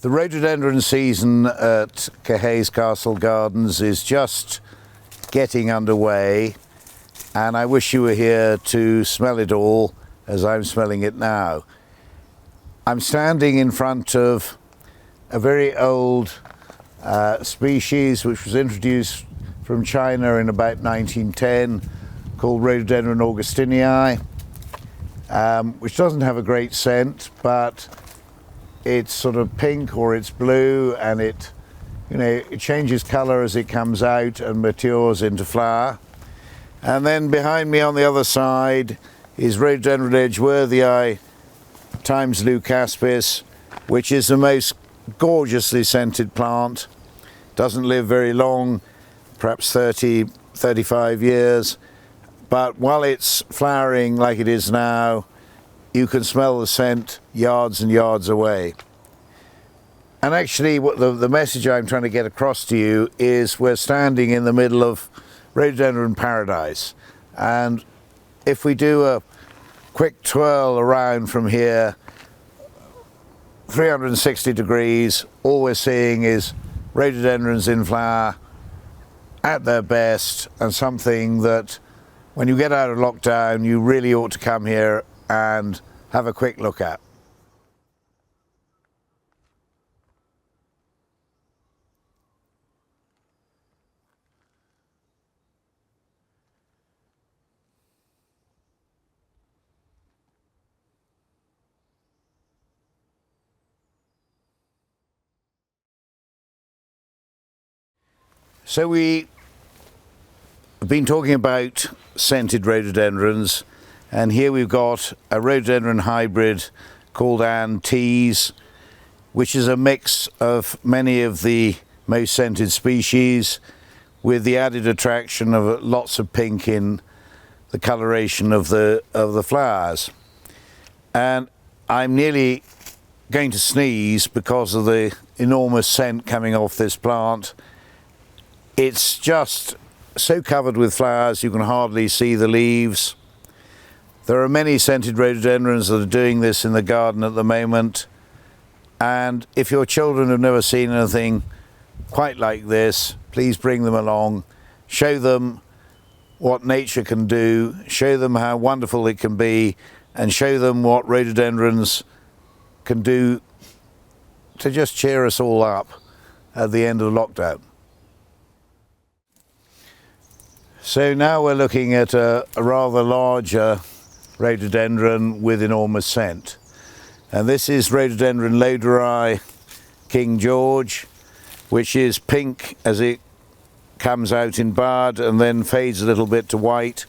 The rhododendron season at Caerhays Castle Gardens is just getting underway, and I wish you were here to smell it all as I'm smelling it now. I'm standing in front of a very old species which was introduced from China in about 1910 called Rhododendron augustinii, which doesn't have a great scent, but it's sort of pink or it's blue, and it changes colour as it comes out and matures into flower. And then behind me on the other side is Rhododendron edgworthii times leucaspis, which is the most gorgeously scented plant. Doesn't live very long, perhaps 30, 35 years, but while it's flowering like it is now, you can smell the scent yards and yards away. And actually what the message I'm trying to get across to you is we're standing in the middle of rhododendron paradise, and if we do a quick twirl around from here 360 degrees, all we're seeing is rhododendrons in flower at their best, and something that when you get out of lockdown you really ought to come here and have a quick look at. So we have been talking about scented rhododendrons, and here we've got a rhododendron hybrid called Teese, which is a mix of many of the most scented species, with the added attraction of lots of pink in the coloration of the flowers. And I'm nearly going to sneeze because of the enormous scent coming off this plant. It's just so covered with flowers you can hardly see the leaves. There are many scented rhododendrons that are doing this in the garden at the moment, and if your children have never seen anything quite like this, please bring them along, show them what nature can do, show them how wonderful it can be, and show them what rhododendrons can do to just cheer us all up at the end of lockdown. So now we're looking at a rather larger rhododendron with enormous scent. And this is Rhododendron loderi King George, which is pink as it comes out in bud and then fades a little bit to white.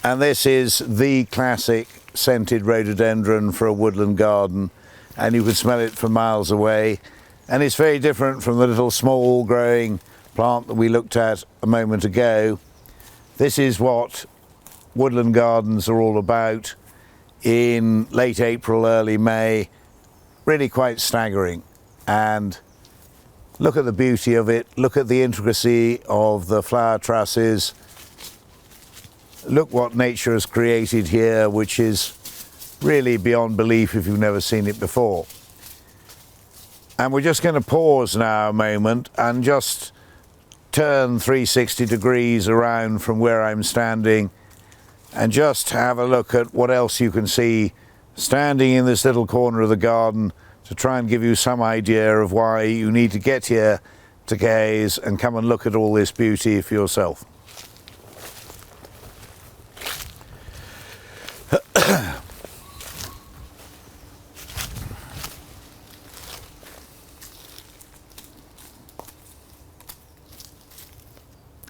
And this is the classic scented rhododendron for a woodland garden, and you can smell it from miles away. And it's very different from the little small growing plant that we looked at a moment ago. This is what woodland gardens are all about in late April, early May. Really quite staggering. And look at the beauty of it. Look at the intricacy of the flower trusses. Look what nature has created here, which is really beyond belief if you've never seen it before. And we're just going to pause now a moment and just turn 360 degrees around from where I'm standing and just have a look at what else you can see standing in this little corner of the garden, to try and give you some idea of why you need to get here to Caerhays and come and look at all this beauty for yourself.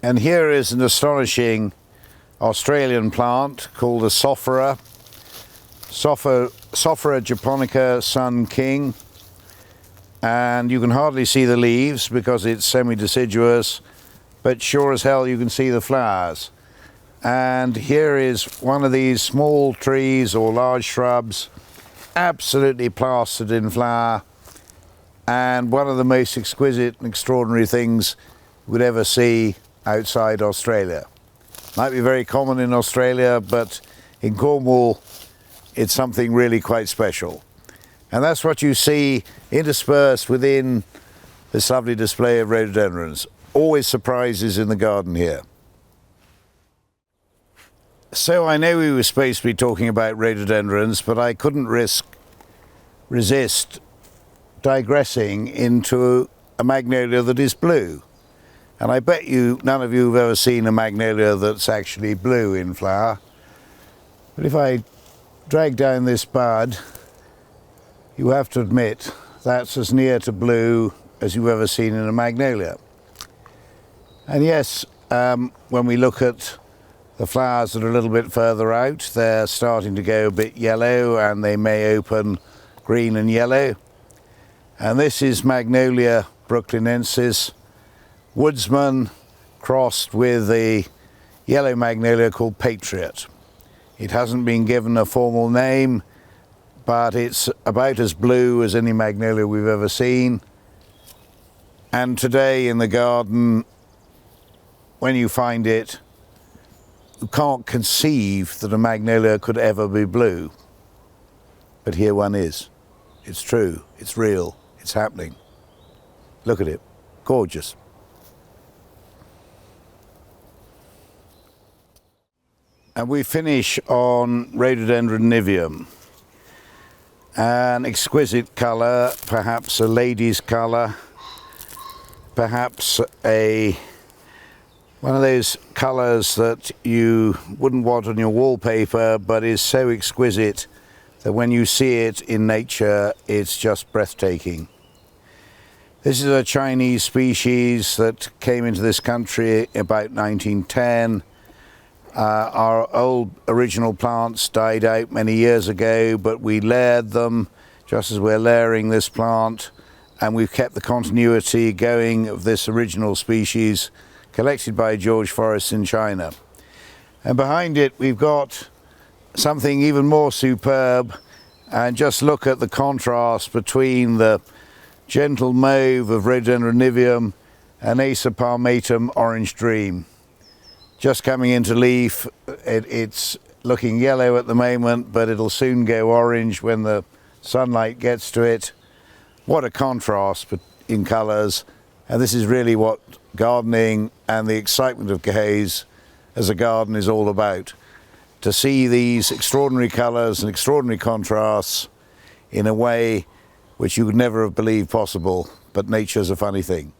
And here is an astonishing Australian plant called the Sophora. Sophora japonica Sun King. And you can hardly see the leaves because it's semi-deciduous, but sure as hell you can see the flowers. And here is one of these small trees or large shrubs, absolutely plastered in flower, and one of the most exquisite and extraordinary things you would ever see outside Australia. Might be very common in Australia, but in Cornwall it's something really quite special. And that's what you see interspersed within this lovely display of rhododendrons. Always surprises in the garden here. So I know we were supposed to be talking about rhododendrons, but I couldn't resist digressing into a magnolia that is blue. And I bet you none of you have ever seen a magnolia that's actually blue in flower. But if I drag down this bud, you have to admit that's as near to blue as you've ever seen in a magnolia. And yes, when we look at the flowers that are a little bit further out, they're starting to go a bit yellow, and they may open green and yellow. And this is Magnolia brooklynensis Woodsman crossed with a yellow magnolia called Patriot. It hasn't been given a formal name, but it's about as blue as any magnolia we've ever seen. And today in the garden, when you find it, you can't conceive that a magnolia could ever be blue. But here one is. It's true, it's real, it's happening. Look at it, gorgeous. And we finish on Rhododendron niveum. An exquisite colour, perhaps a lady's colour, perhaps one of those colours that you wouldn't want on your wallpaper, but is so exquisite that when you see it in nature, it's just breathtaking. This is a Chinese species that came into this country about 1910. Our old original plants died out many years ago, but we layered them just as we're layering this plant, and we've kept the continuity going of this original species collected by George Forrest in China. And behind it we've got something even more superb, and just look at the contrast between the gentle mauve of Rhododendron niveum and Acer palmatum orange dream. Just coming into leaf, it's looking yellow at the moment, but it'll soon go orange when the sunlight gets to it. What a contrast in colours, and this is really what gardening and the excitement of Caerhays as a garden is all about. To see these extraordinary colours and extraordinary contrasts in a way which you would never have believed possible, but nature's a funny thing.